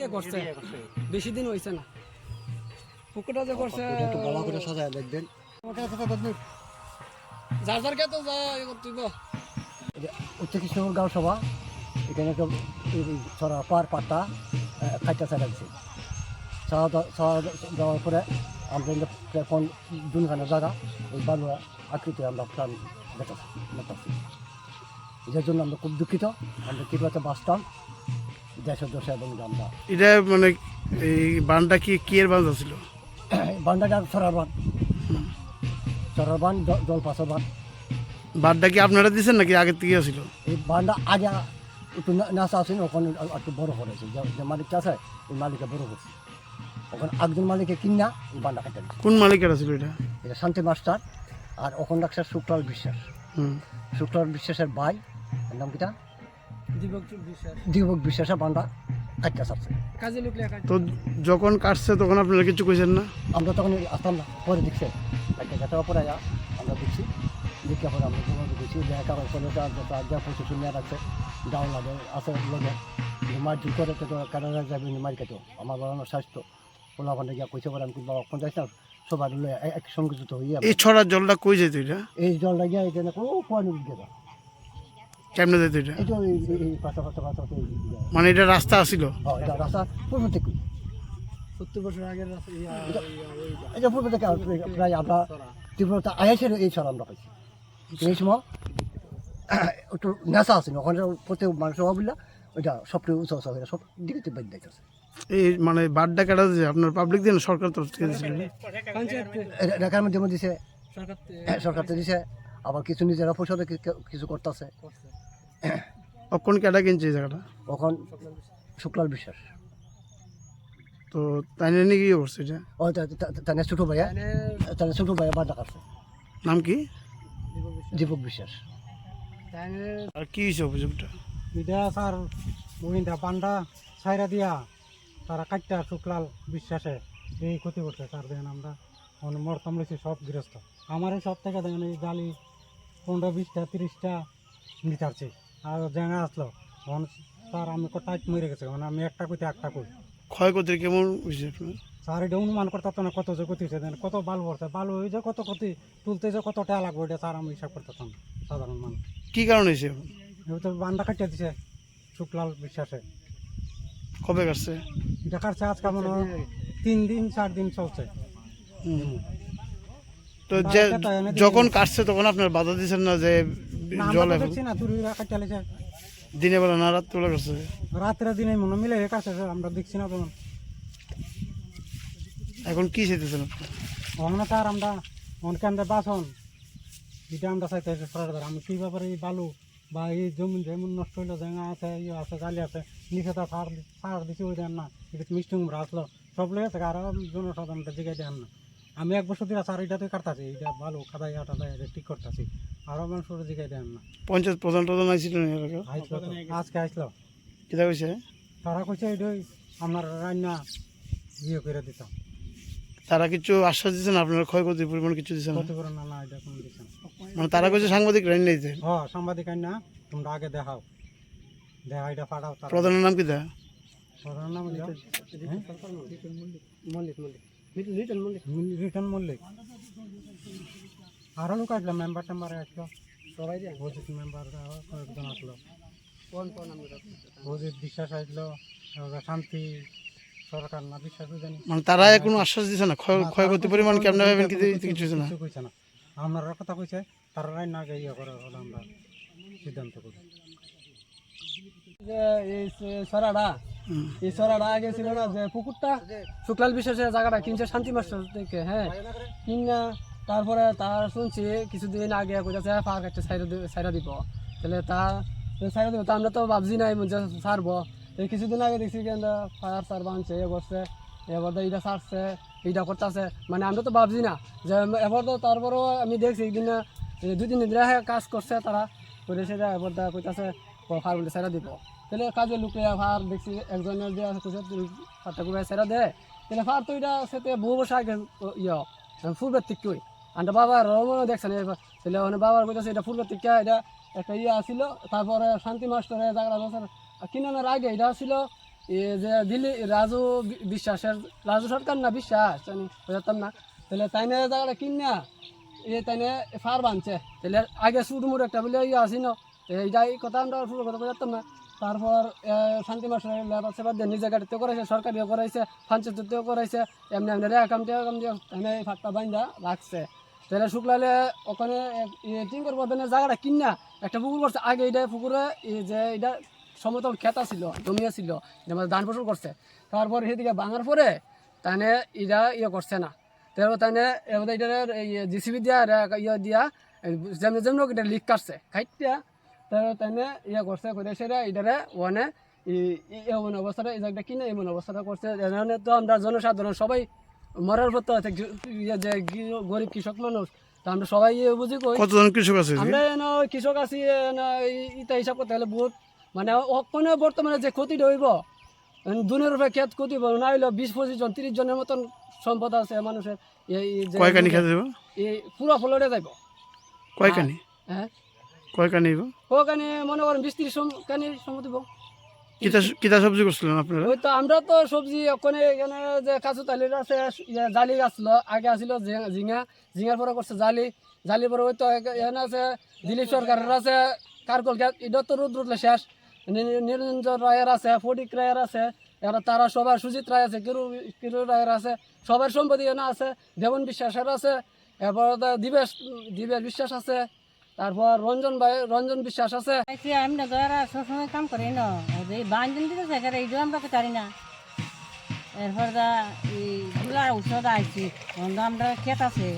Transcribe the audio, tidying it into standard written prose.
কে করছে বেশি দিন হইছে না পুকুরটা যে করছে একটু ভালো করে সাজায় দেখবেন যার যার কে তো যায় তুই উচ্চ কৃষ্ণপুর গাঁও সভা এখানে একটা ছড়া পাটটা খাইটা ছাড়া দিচ্ছে ছাড়া দেওয়ার পরে আমরা প্রায় 2 জায়গা ওই বালু আকৃতি আমরা প্রাণ দেখাচ্ছি এটার জন্য আমরা খুব দুঃখিত। আমরা কীভাবে বাঁচতাম দেশের দশা এবং আমরা এটা মানে এই বানটা কি এর বান ছিল? বান্ডাটা ছড়ার বান জল পাশার বান। বানটা কি আপনারা দিচ্ছেন নাকি আগের থেকে ছিল? এই বানটা আগে একটু নাচা আছে ওখানে একটু বড় করেছে যে মালিকটা আছে ওই মালিকটা বড় করছে ওখানে একজন মালিকে কিনা ওই বানটা কেটে দিচ্ছে। কোন মালিকেরা ছিল এটা? এটা শান্তি মাস্টার আর ওখানে ডাক্তার শুক্লাল বিশ্বাস। শুক্লাল বিশ্বাসের ভাই নাম কিটা দীপক বিশ্বাসের বানটা কাটতে চাচ্ছে। তো যখন কাটছে তখন আপনারা কিছু কইছেন না? আমরা তখন আসতাম না, পরে দেখছে কাটতে যাওয়ার পরে আমরা দেখছি দেখে পরে আমরা যোগাযোগ করছি দেখা করে যা প্রশাসন নিয়ে রাখছে ডাউন লাগে আছে লোকে মার জুল করে তো কাটা যাবে মার কেটো আমার বাবার স্বাস্থ্য পোলা ওখানে গিয়া কইছে পরে আমি বাবা কোন যাইতাম সবার এক সংযুক্ত হইয়া এই ছড়ার জলটা কই যেত এটা? এই জলটা গিয়া এখানে কোনো পানি গেল কেমনে যেত এটা? এই যে এই পাশা মানে এটা রাস্তা আসিল? এটা রাস্তা পূর্ব থেকে 70 বছর আগের এটা পূর্ব থেকে প্রায় আমরা তীব্রতা আয়াসের এই ছড়া আমরা পাইছি এই সময় একটু নেশা আছে ওখানে প্রত্যেক মানুষের অবিল্লা ওইটা সবটা উঁচা উঁচা হয়ে সব দিকে বেঁধে দেখতেছে। এই মানে বাড্ডা কাটা যে আপনার পাবলিক দেন সরকার তরফ থেকে দিয়েছিল? ঢাকার মধ্যে দিছে সরকার তো দিছে আবার কিছু নিজেরা পয়সাতে কিছু করতেছে। কখন কেটা কিনছে এই জায়গাটা? ওখান শুক্লাল বিশ্বাস। তো তাই নিয়ে কি করছে এটা? ও তাদের ছোটো ভাইয়া বাড্ডা কাটছে। নাম কি? দীপক বিশ্বাস। আর কি হয়েছে অভিযোগটা? এটা স্যার ওইটা পান্ডা ছাইরা দিয়া তারা কাটটা শুক্লাল বিশ্বাসে এই ক্ষতি করছে স্যার। দেখেন আমরা মরতাম রয়েছি সব গৃহস্থ আমার এই সব থেকে দেখেন এই জালি 15-20টা 30টা নিতারছি আর জায়গা আসলো তখন স্যার আমি টাইট মরে গেছে মানে আমি একটা কই ক্ষয়ক্ষতি কেমন হয়েছে আপনার? স্যার এটা অনুমান করতে না কত যে ক্ষতি হয়েছে দেখেন কত বালু পড়ছে বালু হয়ে যে কত ক্ষতি তুলতে যে কত টাকা লাগবে এটা স্যার আমি হিসাব করতেতাম না সাধারণ মানুষ। কী কারণ হয়েছে? তো বান্ডা কাটিয়ে দিছে শুক্লাল বিশ্বাসে। কবে কাটছে? এটা কাটছে আজকে মনে হয় 3-4 দিন চলছে। তো যে যখন কাটছে তখন আপনার বাধা দিচ্ছেন না যে জল দেখছি না তুই কাটালেছে দিনে বেলা না রাত্রে বেলা কাটছে? রাত্রে দিনে মনে মিলে কাছে আমরা দেখছি না তখন। এখন কি চাইতেছেন আপনার? ওখানে তার আমরা অনেকে আমরা বাসন এটা আমরা চাইতেছি সরকার আমি কী ব্যাপারে এই বালু বা এই জমিন যেমন নষ্ট হইলো জায়গা আছে ইয়ে আছে জালি আছে নিচে তো সার দিচ্ছি ওই দেন না এটা মিষ্টি কুমড়া আসলো সব লেগে আছে আর জনসাধারণটা জিগাই দেন না। আমি 1 বছর ধরে স্যার এটাতে কাটতেছি এটা ভালো খাদাই আটাদাই ঠিক করতেছি আরও মানুষ জিগাই দেন না। পঞ্চায়েত প্রধান আইছিল আজকে আসলো কিতা কইছে? তারা কইছে এটাই আপনার রান্না ইয়ে করে দিতাম। তারা কিছু আশ্বাস দিচ্ছেন আপনার ক্ষয়ক্ষতির পরিমাণ কিছু দিচ্ছেন? ক্ষতিপূরণ না এটা কোনো দিচ্ছেন মানে তারা কইছে সাংবাদিক রাইন নিতে? হ্যাঁ সাংবাদিক না তোমরা আগে দেখাও এটা পাঠাও। প্রধানের নাম কি দা? প্রধানের নাম রিটার্ন মল্লিক। আরও লোক আসলো মেম্বার টেম্বার আসলো সবাই অজিত মেম্বার কয়েকজন আসলো অজিত বিশ্বাস আসলো শান্তি সরকার না বিশ্বাস জানি মানে তারা কোনো আশ্বাস দিচ্ছে না ক্ষয়ক্ষতির পরিমাণ কেমন ভাবেন কিছু না? কইছে না আপনার কথা কইছে তারা না আগে ইয়ে করে হলে আমরা সিদ্ধান্ত করি। এই সরাটা আগে ছিল না যে পুকুরটা শুক্লাল বিশ্বাসের জায়গাটা কিনছে শান্তি মাস্টার থেকে। হ্যাঁ কিনা তারপরে তার শুনছি কিছুদিন আগে কইতাছে ফাঁক একটা সাইরা দিব তাহলে তা সাইরা দিব তা আমরা তো ভাবছি নাই যে সারবো। কিছুদিন আগে দেখছি কেন্দ্র ফায়ার সার বানছে এ করছে এবার এইটা সারছে এইটা করতেছে মানে আমরা তো ভাবছি না যে এবার তো তারপরেও আমি দেখছি একদিন 2-3 দিন কাজ করছে তারা করে সেটা এবার কইতাছে ফার বলে সাইরা দিব তাহলে কাজে লুকে ফার দেখছি একজনের যে আছে ফারটা করে সাইরা দেয় তাহলে ফার তো এটা সাথে বহু বছর আগে ফুলবের থেকে কই আমরা বাবার রমনও দেখছেন তাহলে মানে বাবার কইতাছে এটা ফুলবের থেকে এটা একটা আসছিল। তারপরে শান্তি মাস্টারের জায়গাটা বছর কিনানোর আগে এটা ছিল এই যে দিল্লি বিশ্বাসের রাজু সরকার না বিশ্বাস জানি বুঝতাম না তাহলে তাইনে জায়গাটা কিনা তাইনে ফার বানছে তাহলে আগে সুরমুর একটা বলে আসিন এইটাই কথা আমরা পুরো কথা বুঝতাম না তারপর শান্তি মাস্টার লেবার সেবার দিয়ে নিজে গাড়িতেও করাইছে সরকারিও করাইছে পঞ্চায়েতেও করাইছে এমনি এমনি রেখাম দিয়ে তাইনে ফাটটা বাইন্দা রাখছে তাহলে শুক্লালে ওখানে টিঙ্কর বদনের জায়গাটা কিনা একটা পুকুর করছে আগে এইটা পুকুরে যে এইটা সমতল খেতা ছিল জমিয়া ছিল যেমন ধান ফসল করছে তারপর সেদিকে ভাঙার পরে তাইনে এটা করছে না তারপর তাইনে এটার জিসিবি দিয়া দিয়া যেমন যেমন এটা লিক কাটছে খাইটা তারপর তাইনে করছে করে সেটা এটারে ওখানে এমন অবস্থাটা এই জায়গাটা কিনে এমন অবস্থাটা করছে তো আমরা জনসাধারণ সবাই মরার পর তো যে গরিব কৃষক মানুষ তা আমরা সবাই বুঝি কই কতজন কৃষক আছে আমরা কৃষক আছি ইটা হিসাব করতে হলে বহুত মানে ওখানে বর্তমানে যে ক্ষতিটা হইব দুনের উপরে ক্ষেত ক্ষতি হইব না হইলো 20-25 জন 30 জনের মতন সম্পদ আছে মানুষের কয়কানি খেতে দেব এই পুরো ফলরে যাইব কয়কানি হ্যাঁ কয়কানি ওখানে মনে করেন 20-30 কানির সম্পদ হইব কিতা সবজি করছিলেন আপনারা ওই তো আমরা তো সবজি ওখানে এখানে যে কাঁচু তালির আছে জালি আসছিল আগে আসছিল ঝিঙার পরে করছে জালির পরে ওই তো এখানে আছে দিলীপ সরকারের আছে কারকল এটা তো রোদ রোদলে শেষ নিরঞ্জন রায়ের আছে ফটিক রায়ের আছে এরা তারা সবার সুজিত রায় আছে কিরু রায়ের আছে সবার সম্পত্তি এখানে আছে দেবন বিশ্বাসের আছে এরপর দিবেশ বিশ্বাস আছে তারপর রঞ্জন বিশ্বাস আছে আমি না ধরা সবসময় কাম করি না এই বাঞ্জন দিতে সেখানে এইটাও আমরা পারি না এরপর এই গুলার ঔষধ আইছি আমরা ক্ষেত আছে